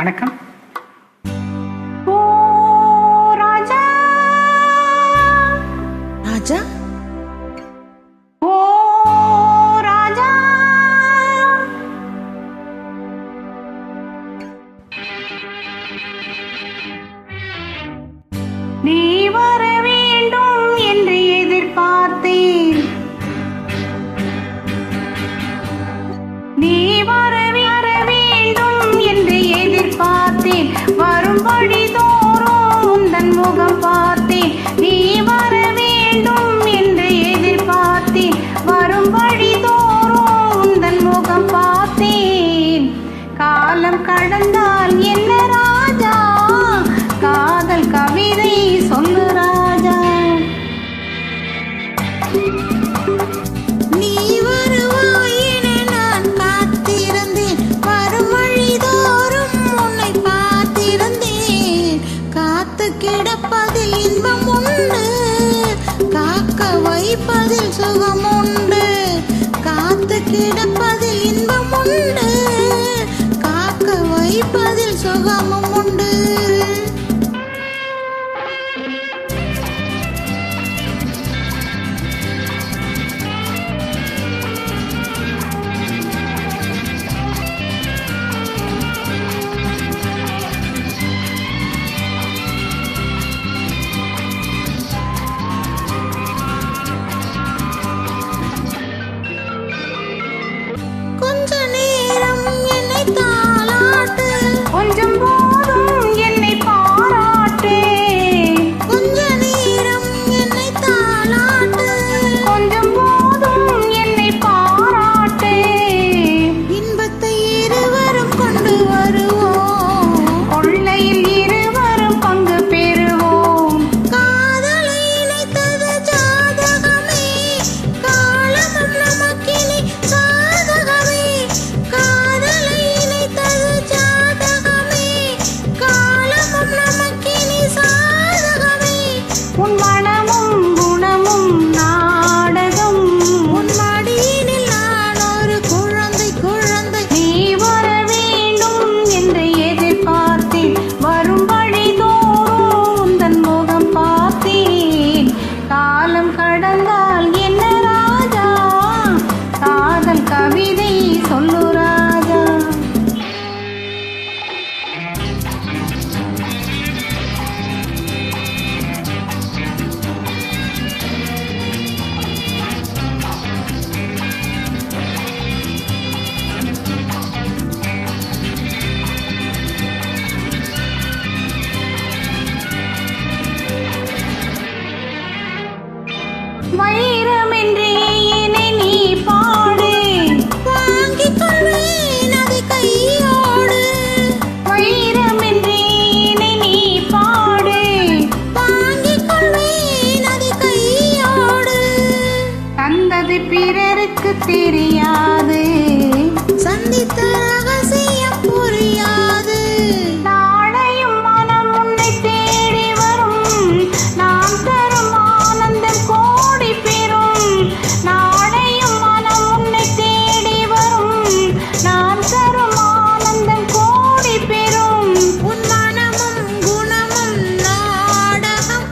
வணக்கம். ஓ ராஜா ராஜா ஓ ராஜா நீ வர வேண்டும் என்று எதிர்பார்த்தேன். நீ வர வேண்டும் என்று எதிர்பார்த்தேன். வரும்படி தோறும் உந்தன் முகம் பார்த்தேன். நீ வர வேண்டும் என்று எதிர்பார்த்தேன். வரும்படி தோறும் உந்தன் முகம் பார்த்தேன். காலம் கடந்தால் என்ன ராஜா, காதல் கவிதை சொல்லு ராஜா. நீ வருவாய் என நான் காத்திருந்தேன். வரும் வழிதோறும் உன்னை பார்த்திருந்தேன். காத்து கிடப்பதில் இன்பம் உண்டு, காக்க வைப்பதில் சுகம் உண்டு. காத்து கிடப்பதில் இன்பம் உண்டு, காக்க வைப்பதில் சுகமும் உண்டு. கொஞ்ச நேரம் என்னை தாளாட்டு, கொஞ்சம் போதும் என்னை பாராட்டு. கொஞ்ச நேரம் என்னை தாளாட்டு. கொஞ்சம் போதும் என்னை பாராட்டு. இன்பத்தை இருவரும் கொண்டு வருவோம், கொள்ளையில் இருவரும் பங்கு பெறுவோம். காதலை இணைத்தது ஜாதகமே, காலமும் நமக்கினி சாதகமே. காதலை இணைத்தது ஜாதகமே, காலமும் நமக்கினி சாதகமே. உன் மனமும் குணமும் நாடகம். உன் மடியினில் நான் ஒரு குழந்தை குழந்தை. நீ வர வேண்டும் என்று எதிர்பார்த்தேன். வரும்படி தோறும் உந்தன் முகம் பார்த்தேன். காலம் கடந்தால் என்ன ராஜா, காதல் கவிதை சொல்லு ராஜா. வைரமென்றே என்னை நீ பாடு. வாங்கிக் கொள்வேன் அதை கையோடு. வைரமென்றே என்னை நீ பாடு. வாங்கிக் கொள்வேன் அதை கையோடு. தந்தது பிறருக்கு தெரியாது, சந்தித்த ரகசியம் புரியாது. நாளையும் மனம் உன்னை தேடி வரும். நாம் தரும் ஆனந்தம் கோடி பெறும். நாளையும் மனம் உன்னை தேடி வரும். நாம் தரும் ஆனந்தம் கோடி பெறும். உன் மனமும் குணமும் நாடகம்.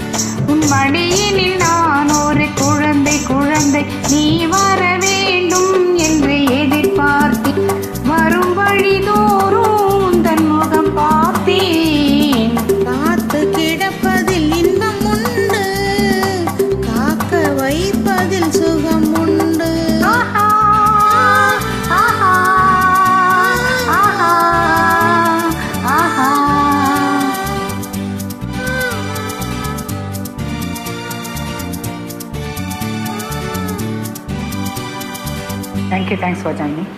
உன் மடியினில் நான் ஒரு குழந்தை குழந்தை. நீ வர வேண்டும் என்று எதிர்பார்த்தேன். வரும் வழிதோறும் தன் முகம் பார்த்தேன். காத்து கிடப்பதில் இன்பம் உண்டு, காக்க வைப்பதில் சுகம் உண்டு. ஆஹா, ஆஹா, ஆஹா, ஆஹா. Thank you. Thanks for joining.